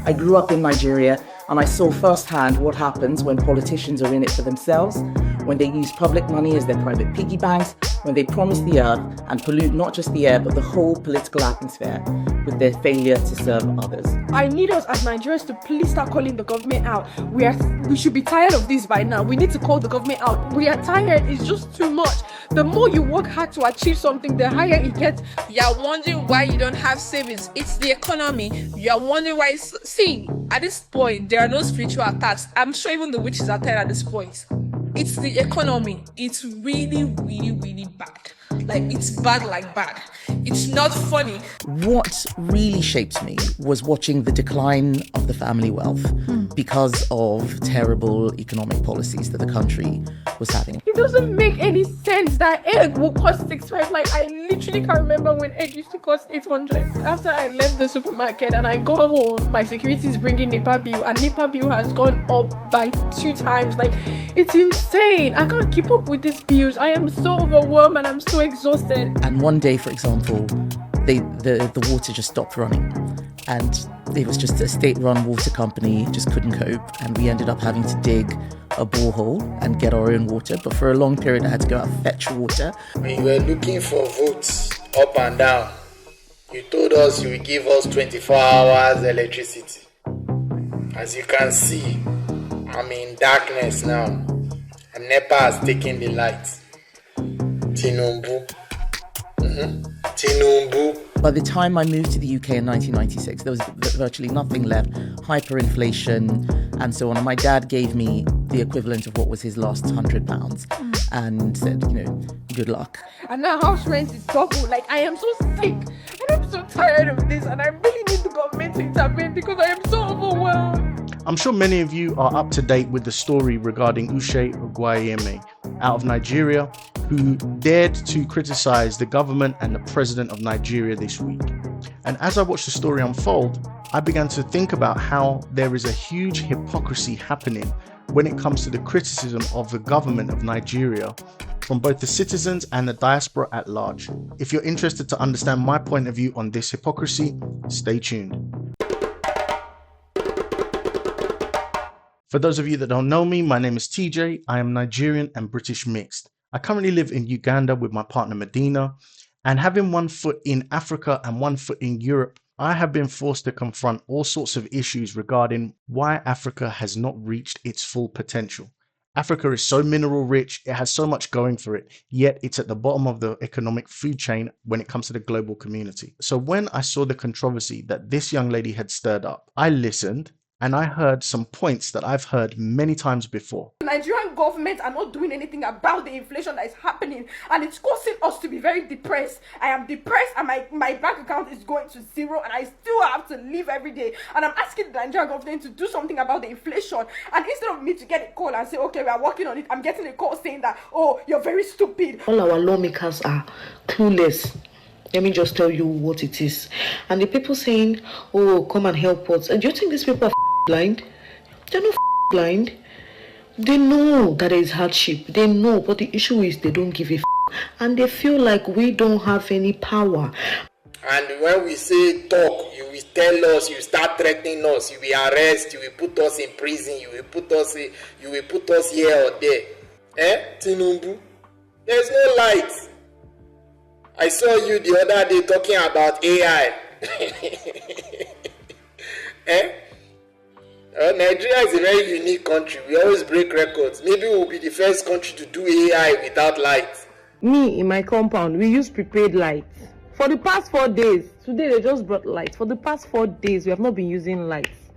I grew up in Nigeria and I saw firsthand what happens when politicians are in it for themselves, when they use public money as their private piggy banks, when they promise the earth and pollute not just the air but the whole political atmosphere with their failure to serve others. I need us as Nigerians to please start calling the government out. We should be tired of this by now. We need to call the government out. We are tired. It's just too much. The more you work hard to achieve something, the higher it gets. You are wondering why you don't have savings. It's the economy. You are wondering why. See, at this point, there are no spiritual attacks. I'm sure even the witches are tired at this point. It's the economy. It's really, really, really bad. Like, it's bad like bad. It's not funny. What really shaped me was watching the decline of the family wealth because of terrible economic policies that the country was having. It doesn't make any sense that egg will cost 6.5. Like, I literally can't remember when egg used to cost 800. After I left the supermarket and I go home, my security is bringing NEPA bill, and NEPA bill has gone up by 2 times. Like, it's insane. I can't keep up with these bills. I am so overwhelmed and I'm so exhausted. And one day, for example, the water just stopped running, and it was just a state-run water company just couldn't cope, and we ended up having to dig a borehole and get our own water. But for a long period I had to go out and fetch water. When you were looking for votes up and down, you told us you would give us 24 hours electricity. As you can see, I'm in darkness now, and NEPA has taken the light. Tinubu. Tinubu. By the time I moved to the UK in 1996, there was virtually nothing left, hyperinflation and so on. And my dad gave me the equivalent of what was his last £100 and said, good luck. And now house rent is double. Like, I am so sick and I'm so tired of this, and I really need the government to intervene because I am so overwhelmed. I'm sure many of you are up to date with the story regarding Uguamye out of Nigeria, who dared to criticize the government and the president of Nigeria this week. And as I watched the story unfold, I began to think about how there is a huge hypocrisy happening when it comes to the criticism of the government of Nigeria from both the citizens and the diaspora at large. If you're interested to understand my point of view on this hypocrisy, stay tuned. For those of you that don't know me, my name is TJ. I am Nigerian and British mixed. I currently live in Uganda with my partner Medina, and having one foot in Africa and one foot in Europe, I have been forced to confront all sorts of issues regarding why Africa has not reached its full potential. Africa is so mineral rich, it has so much going for it, yet it's at the bottom of the economic food chain when it comes to the global community. So when I saw the controversy that this young lady had stirred up, I listened and I heard some points that I've heard many times before. The Nigerian government are not doing anything about the inflation that is happening, and it's causing us to be very depressed. I am depressed, and my bank account is going to zero, and I still have to live every day. And I'm asking the Nigerian government to do something about the inflation. And instead of me to get a call and say, okay, we are working on it, I'm getting a call saying that, oh, you're very stupid. All our lawmakers are clueless. Let me just tell you what it is. And the people saying, oh, come and help us. And do you think these people are blind? They're not blind. They know that there is hardship. They know, but the issue is they don't give a and they feel like we don't have any power. And when we say talk, you will tell us, you start threatening us, you will arrest, you will put us in prison, you will put us here or there. Tinubu, there's no light. I saw you the other day talking about AI. Nigeria is a very unique country. We always break records. Maybe we'll be the first country to do AI without light. Me, in my compound, we use prepaid lights. For the past 4 days, today they just brought lights. For the past 4 days, we have not been using lights.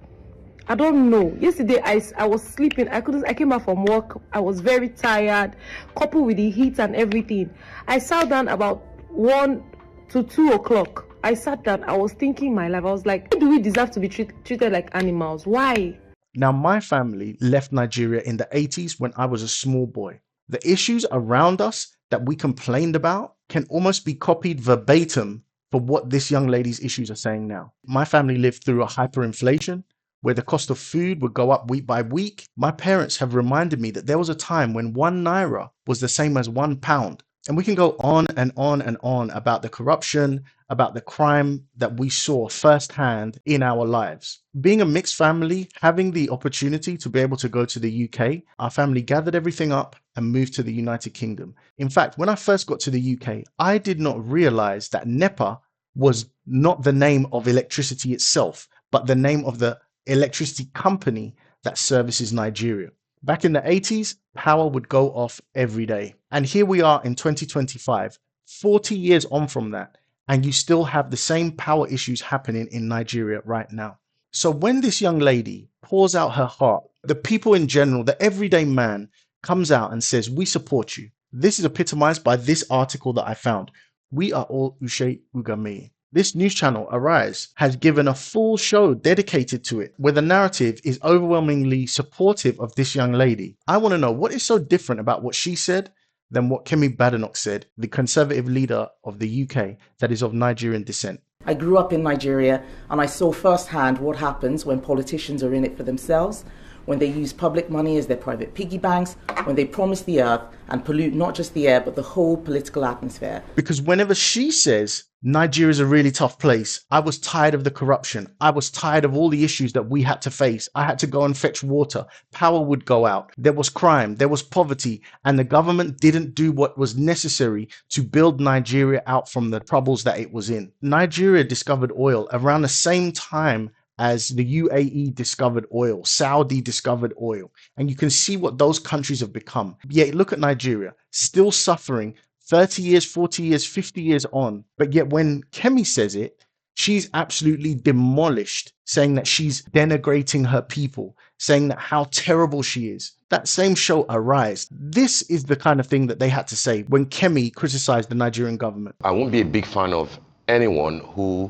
I don't know. Yesterday, I was sleeping. I came back from work. I was very tired, coupled with the heat and everything. I sat down about 1 to 2 o'clock. I sat down, I was thinking my life. I was like, why do we deserve to be treated like animals? Why? Now, my family left Nigeria in the 80s when I was a small boy. The issues around us that we complained about can almost be copied verbatim for what this young lady's issues are saying now. My family lived through a hyperinflation where the cost of food would go up week by week. My parents have reminded me that there was a time when 1 naira was the same as £1. And we can go on and on and on about the corruption about the crime that we saw firsthand in our lives. Being a mixed family, having the opportunity to be able to go to the UK, our family gathered everything up and moved to the United Kingdom. In fact, when I first got to the UK, I did not realize that NEPA was not the name of electricity itself, but the name of the electricity company that services Nigeria. Back in the 80s, power would go off every day. And here we are in 2025, 40 years on from that, and you still have the same power issues happening in Nigeria right now. So when this young lady pours out her heart, the people in general, the everyday man comes out and says, we support you. This is epitomized by this article that I found. We are all Uguamye. This news channel, Arise, has given a full show dedicated to it, where the narrative is overwhelmingly supportive of this young lady. I want to know what is so different about what she said than what Kemi Badenoch said, the conservative leader of the UK that is of Nigerian descent. I grew up in Nigeria and I saw firsthand what happens when politicians are in it for themselves, when they use public money as their private piggy banks, when they promise the earth and pollute not just the air but the whole political atmosphere. Because whenever she says Nigeria is a really tough place, I was tired of the corruption, I was tired of all the issues that we had to face, I had to go and fetch water, power would go out, there was crime, there was poverty, and the government didn't do what was necessary to build Nigeria out from the troubles that it was in. Nigeria discovered oil around the same time as the UAE discovered oil, Saudi discovered oil, and you can see what those countries have become. Yet look at Nigeria, still suffering 30 years, 40 years, 50 years on. But yet when Kemi says it, she's absolutely demolished, saying that she's denigrating her people, saying that how terrible she is. That same show, Arise, this is the kind of thing that they had to say when Kemi criticized the Nigerian government. I won't be a big fan of anyone who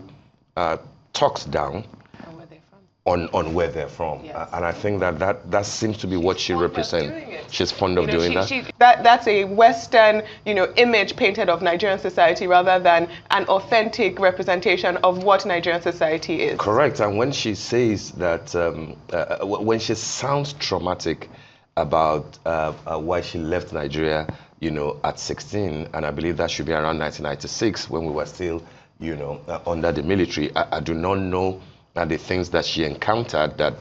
talks down on where they're from. Yes. And I think that seems to be what she represents. She's fond of doing that. That's a Western, image painted of Nigerian society rather than an authentic representation of what Nigerian society is. Correct. And when she says that, when she sounds traumatic about why she left Nigeria, at 16, and I believe that should be around 1996 when we were still, under the military. I do not know the things that she encountered that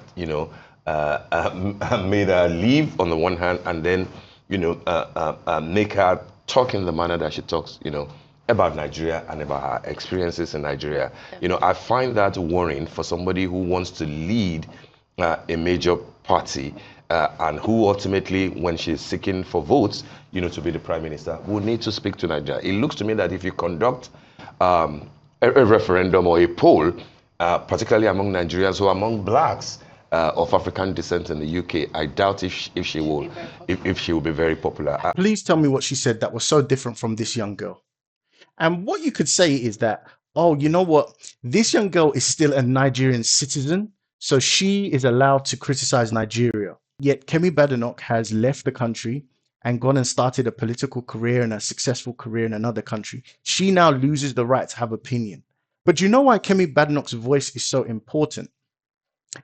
made her leave on the one hand, and then make her talk in the manner that she talks about Nigeria and about her experiences in Nigeria. I find that worrying for somebody who wants to lead a major party and who ultimately, when she's seeking for votes, to be the prime minister, will need to speak to Nigeria. It looks to me that if you conduct a referendum or a poll, particularly among Nigerians or among blacks of African descent in the UK, I doubt if she will be very popular. Please tell me what she said that was so different from this young girl. And what you could say is that, oh, you know what? This young girl is still a Nigerian citizen, so she is allowed to criticize Nigeria. Yet Kemi Badenoch has left the country and gone and started a political career and a successful career in another country. She now loses the right to have opinion. But you know why Kemi Badenoch's voice is so important?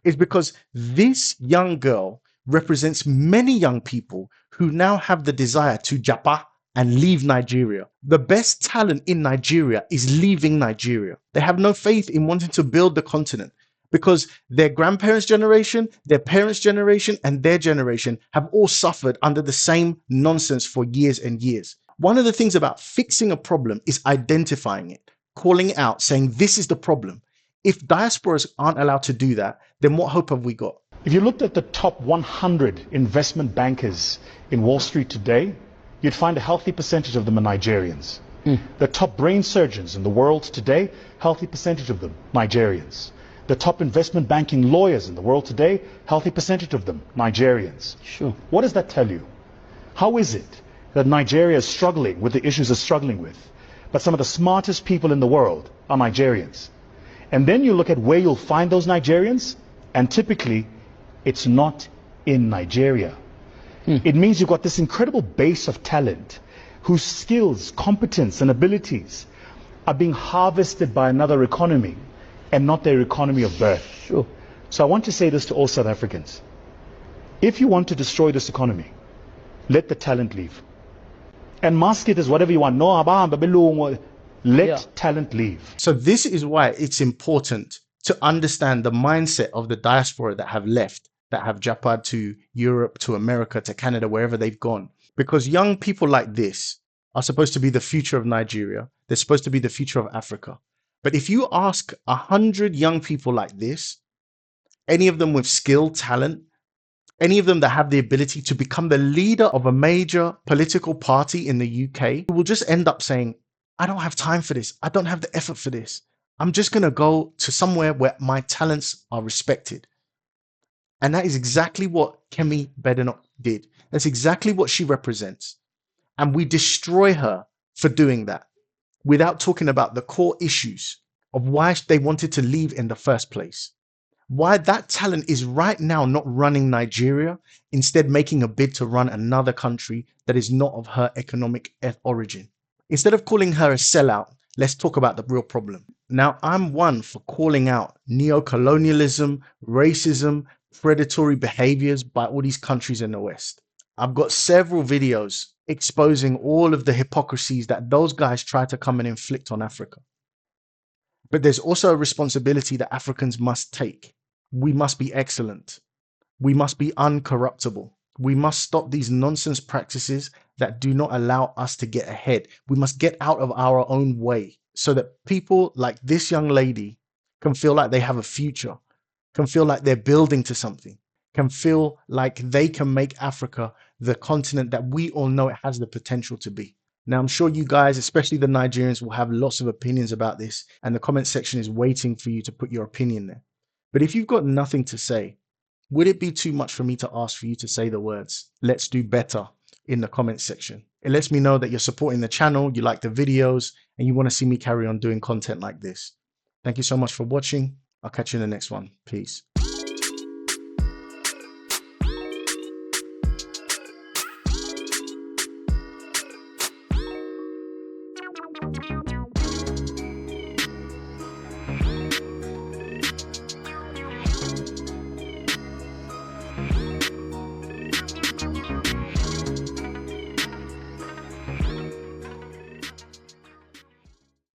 It's because this young girl represents many young people who now have the desire to japa and leave Nigeria. The best talent in Nigeria is leaving Nigeria. They have no faith in wanting to build the continent because their grandparents' generation, their parents' generation, and their generation have all suffered under the same nonsense for years and years. One of the things about fixing a problem is identifying it, calling it out, saying this is the problem. If diasporas aren't allowed to do that, then what hope have we got? If you looked at the top 100 investment bankers in Wall Street today, you'd find a healthy percentage of them are Nigerians. The top brain surgeons in the world today, healthy percentage of them, Nigerians. The top investment banking lawyers in the world today, healthy percentage of them, Nigerians. Sure. What does that tell you? How is it that Nigeria is struggling with the issues it's struggling with, but some of the smartest people in the world are Nigerians? And then you look at where you'll find those Nigerians, and typically it's not in Nigeria. It means you've got this incredible base of talent whose skills, competence, and abilities are being harvested by another economy and not their economy of birth. Sure. So I want to say this to all South Africans. If you want to destroy this economy, let the talent leave. And mask it as whatever you want. No, Let talent leave. So this is why it's important to understand the mindset of the diaspora that have left, that have japad to Europe, to America, to Canada, wherever they've gone. Because young people like this are supposed to be the future of Nigeria. They're supposed to be the future of Africa. But if you ask 100 young people like this, any of them with skill, talent, any of them that have the ability to become the leader of a major political party in the UK, will just end up saying, I don't have time for this. I don't have the effort for this. I'm just going to go to somewhere where my talents are respected. And that is exactly what Kemi Badenoch did. That's exactly what she represents. And we destroy her for doing that without talking about the core issues of why they wanted to leave in the first place. Why that talent is right now not running Nigeria, instead making a bid to run another country that is not of her economic origin. Instead of calling her a sellout, let's talk about the real problem. Now, I'm one for calling out neo-colonialism, racism, predatory behaviors by all these countries in the West. I've got several videos exposing all of the hypocrisies that those guys try to come and inflict on Africa. But there's also a responsibility that Africans must take. We must be excellent. We must be uncorruptible. We must stop these nonsense practices that do not allow us to get ahead. We must get out of our own way so that people like this young lady can feel like they have a future, can feel like they're building to something, can feel like they can make Africa the continent that we all know it has the potential to be. Now, I'm sure you guys, especially the Nigerians, will have lots of opinions about this, and the comment section is waiting for you to put your opinion there. But if you've got nothing to say, would it be too much for me to ask for you to say the words, let's do better, in the comment section? It lets me know that you're supporting the channel, you like the videos, and you want to see me carry on doing content like this. Thank you so much for watching. I'll catch you in the next one. Peace.